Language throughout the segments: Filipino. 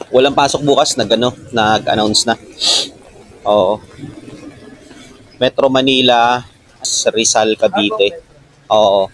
Walang pasok bukas, nag-announce na. Oo. Metro Manila, Rizal, Cavite. Oo.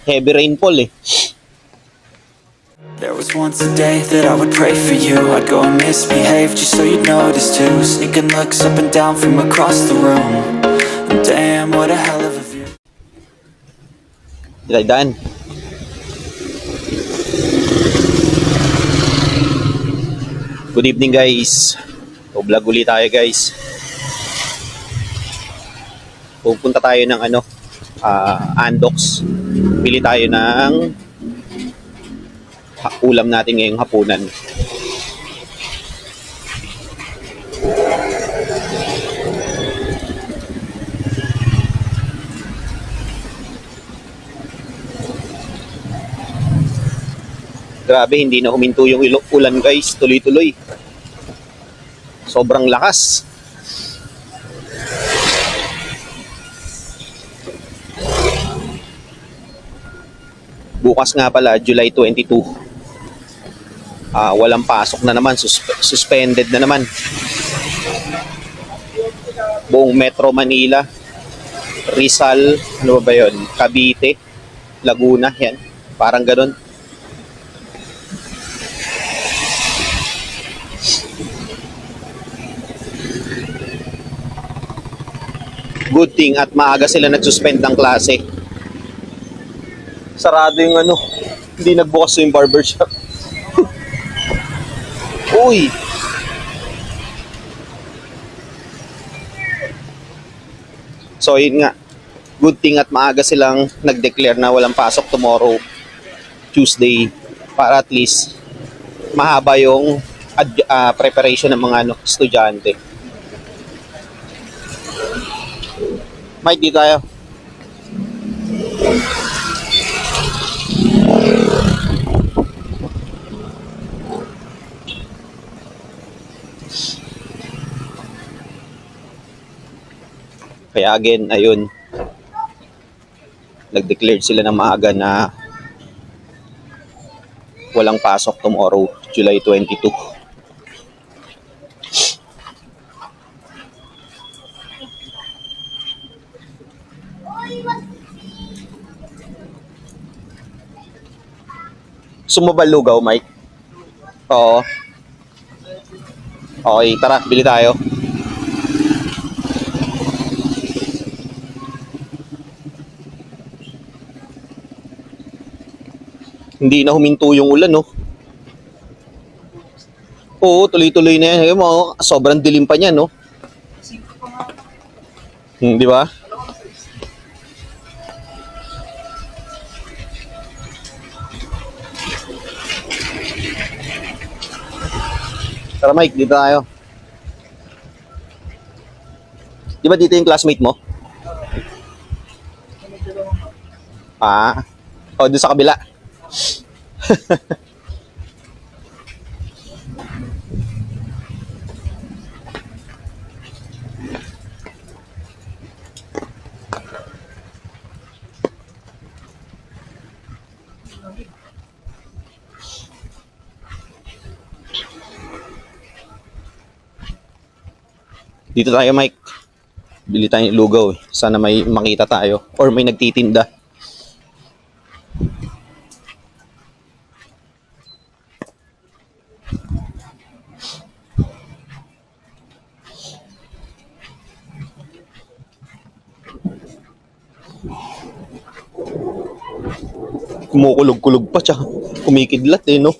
Heavy rainfall eh. There was once a day that I would pray for you. I'd go and misbehave just so you'd notice too. Sneaking looks up and down from across the room. And damn, what a hell of a view. Daan. Good evening guys. Vlog ulit tayo guys. Pupunta tayo ng Andox. Pili tayo ng ulam natin ngayong hapunan. Grabe, hindi na huminto yung ulan guys, tuloy-tuloy. Sobrang lakas. Bukas nga pala, July 22. Walang pasok na naman, suspended na naman. Buong Metro Manila, Rizal, ano ba yun? Cavite, Laguna, yan. Parang ganun. Good thing at maaga sila nag-suspend ng klase. Sarado yung hindi nagbukas yung barbershop. Uy! So yun nga, good thing at maaga silang nag-declare na walang pasok tomorrow, Tuesday, para at least mahaba yung preparation ng mga estudyante. Mike, dito tayo. Kaya again, ayun, nag-declare sila ng maaga na walang pasok tomorrow, July 22. Sumabal lugaw, Mike? Oo. Okay, tara, bili tayo. Hindi na huminto yung ulan, no? Oo, tuloy-tuloy na yan. Sobrang dilim pa niya, no? Di ba? Tara Mike, dito tayo. Di ba dito yung classmate mo? Doon sa kabila. Dito tayo, Mike. Bili tayong lugaw. Sana may makita tayo or may nagtitinda. Kumukulog-kulog pa siya. Kumikidlat no?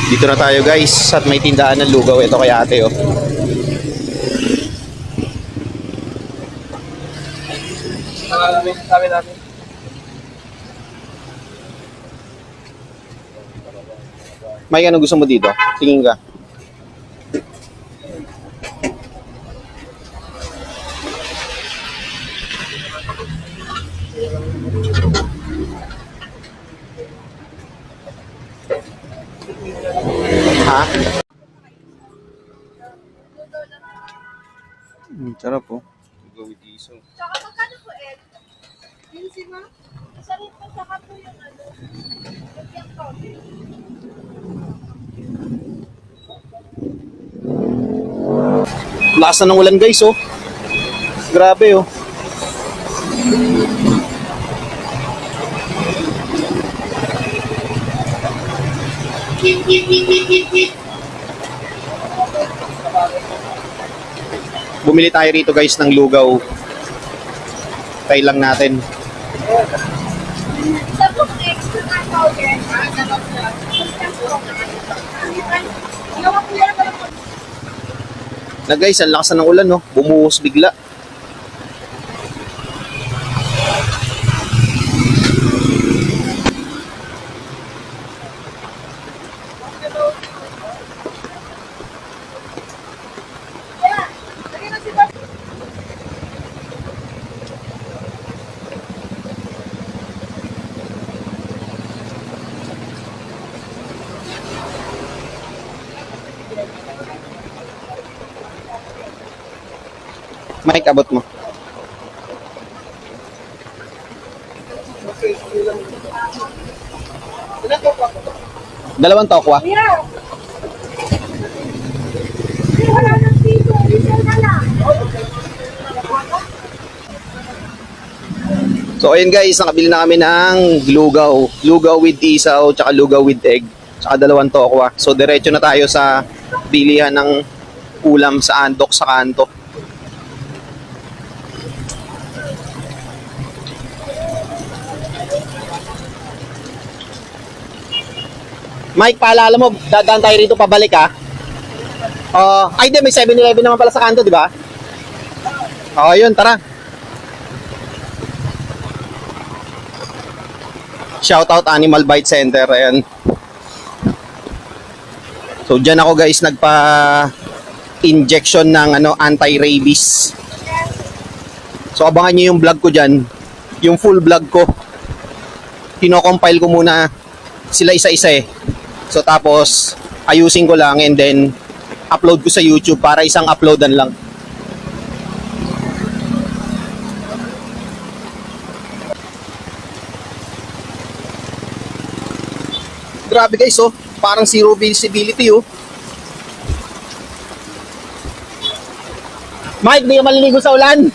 Dito na tayo guys at may tindahan ng lugaw. Ito kay ate oh. Sabi natin. Mike, ano gusto mo dito? Tingin ka. Ha? Sarap po. Tsaka magkano po, Ed? Yun si Ma? Sarap po, tsaka po yung ano. Yung coffee. Lakas na ng ulan guys oh. Grabe oh. Bumili tayo rito guys ng lugaw. Try lang natin. Sa po, extra na powder. Na guys, ang lakas na ng ulan no. Bumuhos bigla. Mike, abot mo. Dalawang tokwa. Yeah. Wala nang dito. Dito na lang. So ayun guys, nakabili na kami ng lugaw. Lugaw with isaw, tsaka lugaw with egg, tsaka dalawang tokwa. So diretso na tayo sa bilihan ng ulam sa Andok sa kanto. Mike, paalala mo, dadaan tayo rito pabalik ha. Ay di, may 7-Eleven naman pala sa kanto, di ba? Yun, tara. Shoutout Animal Bite Center, ayan. So diyan ako guys nagpa-injection ng anti-rabies. So abangan niyo yung vlog ko diyan, yung full vlog ko. Kino-compile ko muna sila isa-isa eh. So tapos ayusin ko lang and then upload ko sa YouTube para isang uploadan lang. Grabe guys oh, parang zero visibility oh. Mike, di ka maliligo sa ulan.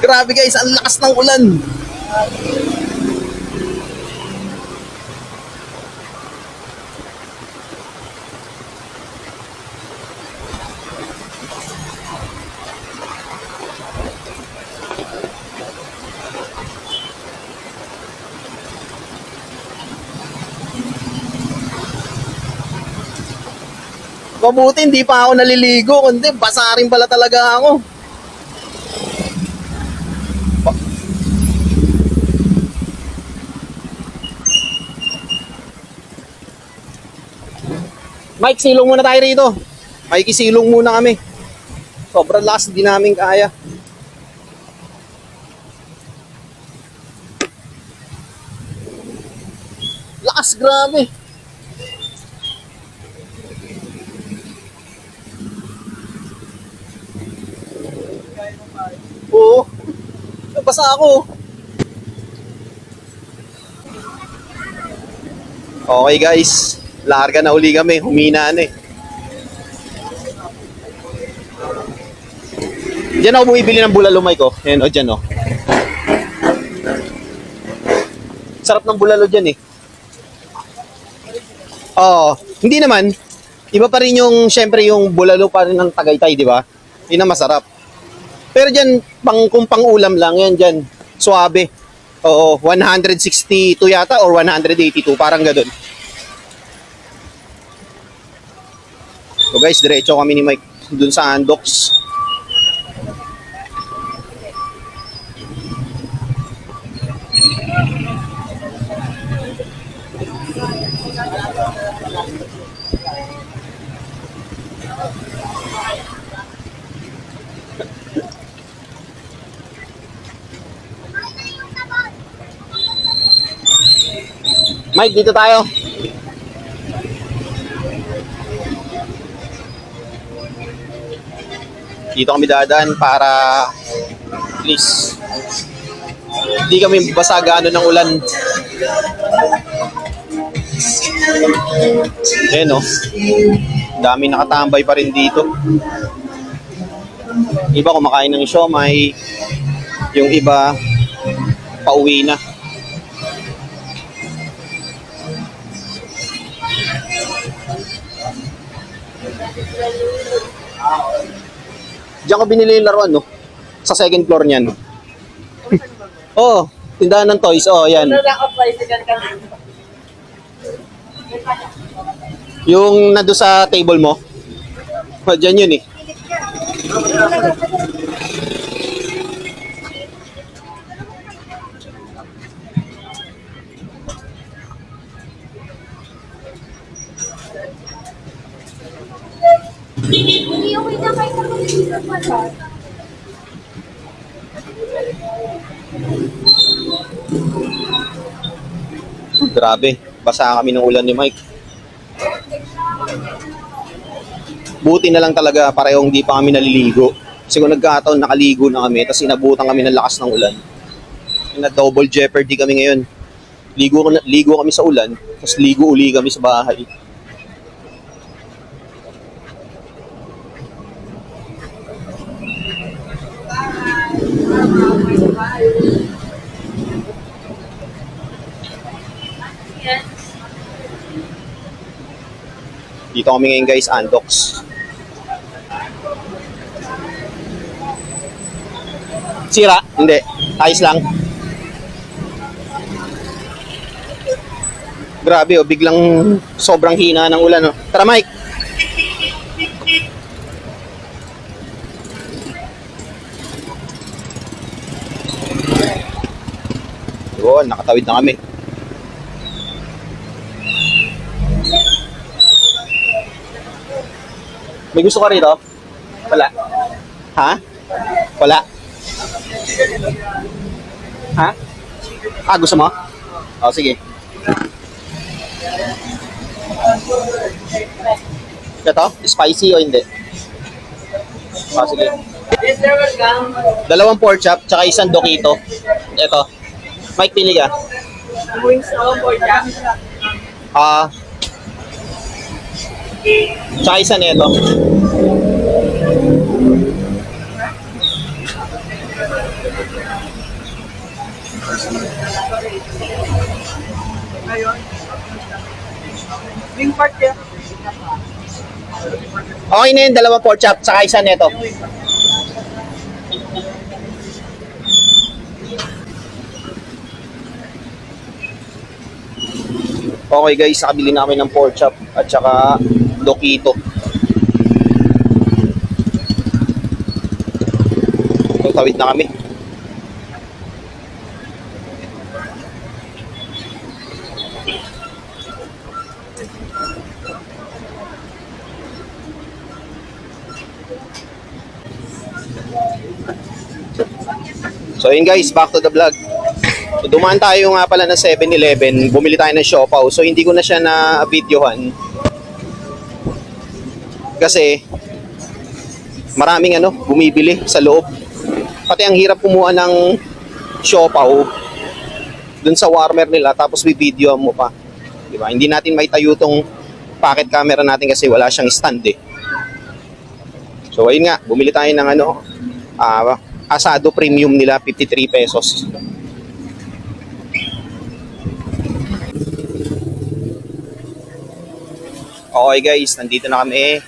Grabe guys, ang lakas ng ulan. Mabuti hindi pa ako naliligo, kundi basa rin pala talaga ako. Mike, silong muna tayo rito. Mike, silong muna kami. Sobrang lakas, hindi namin kaya. Lakas, grabe. Oo. Basa ako. Okay guys. Larga na uli kami. Humina na eh. Diyan ako bumibili ng bulalo, Mike oh. Yan o, dyan oh. Sarap ng bulalo dyan eh. Oo. Hindi naman. Iba pa rin yung, syempre yung bulalo pa rin ng Tagaytay, di ba? Yun ang masarap. Pero dyan, kung pang ulam lang, yan dyan. Suabe. Oo, 162 yata or 182, parang ganun. So guys, diretso kami ni Mike dun sa Andox. Mike, dito tayo. Dito kami dadaan para please hindi kami basa gaano ng ulan. Ayan o. Dami nakatambay pa rin dito. Iba kumakain ng siomay. Yung iba pauwi na. Diyan ko binili yung laruan, no? Sa second floor niyan. Oo, tindahan ng toys. Oo, yan. Yung nando sa table mo. Oh, dyan yun eh. Hindi okay na kayo sa pala. Grabe, basa kami ng ulan ni Mike. Buti na lang talaga parehong di pa kami naliligo. Kasi kung nagkataon nakaligo na kami, tapos inabutan kami ng lakas ng ulan. Na double jeopardy kami ngayon. Ligo kami sa ulan, tapos ligo uli kami sa bahay. Dito kami ngayon guys, Andox. Sira? Hindi. Ayos lang. Grabe oh, biglang sobrang hina ng ulan oh. Tara Mike! Yun, nakatawid na kami. May gusto ka rito? Wala. Ha? Wala. Ha? Ah, gusto mo? O, sige. Ito? Spicy o hindi? O, sige. Dalawang pork chop, tsaka isang dokito. Ito. Mike, pili ka. Tsaka isa nito. Okay na yun, dalawang pork chop, tsaka isa nito. Okay guys, nakabili na kami ng pork chop at saka dokito. So, tawid na kami. So yun guys, back to the vlog. So, dumaan tayo nga pala ng 7-Eleven, bumili tayo ng siopaw. So hindi ko na siya na-videohan. Kasi maraming bumibili sa loob. Pati ang hirap kumuha ng siopaw dun sa warmer nila tapos bibideo mo pa. Diba? Hindi natin maitayo tong pocket camera natin kasi wala siyang stand eh. So ayun nga, bumili tayo ng asado premium nila, 53 pesos. Okay guys, nandito na kami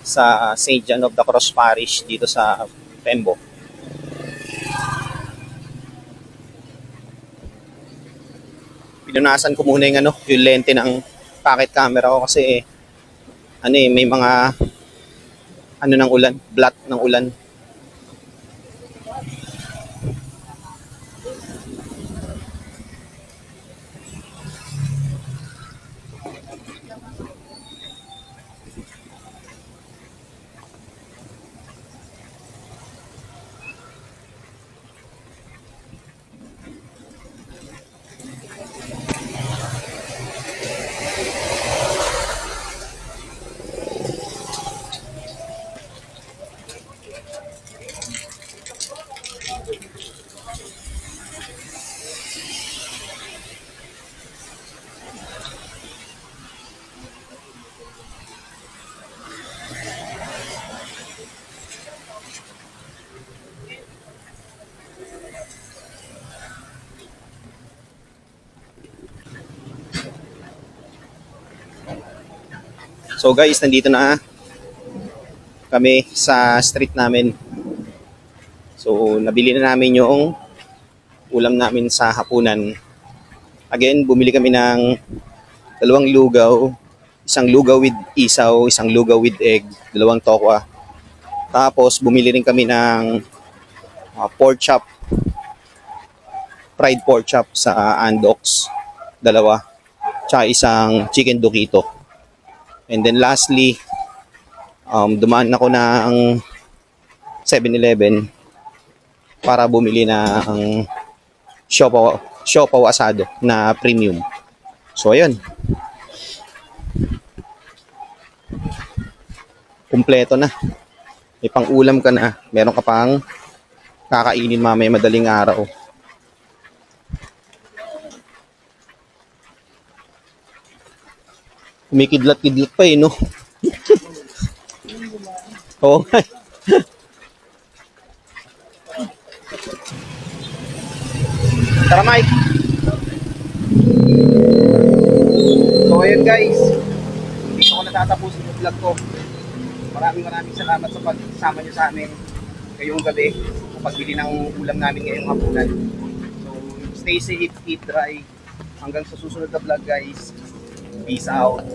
sa St. John of the Cross Parish dito sa Pembo. Pinunasan ko muna yung lente ng pocket camera ko kasi may mga ng ulan, blot ng ulan. So guys, nandito na kami sa street namin. So nabili na namin yung ulam namin sa hapunan. Again, bumili kami ng 2 lugaw, 1 lugaw with isaw, 1 lugaw with egg, 2 tokwa. Tapos bumili rin kami ng pork chop, fried pork chop sa Andox, 2, tsaka 1 chicken dukito. And then lastly, dumaan ako ng 7-Eleven para bumili ng siopaw asado na premium. So ayun. Kumpleto na. May pang-ulam ka na. Meron ka pang kakainin mamaya madaling araw. Kumikidlat-kidlat pa no? Oo nga. Tara Mike! So ayun guys, dito ko natatapusin yung vlog ko. Maraming salamat sa pagsama nyo sa amin ngayong gabi sa pagbili ng ulam namin ngayong hapunan. So stay safe, eat dry. Hanggang sa susunod na vlog guys. Peace out.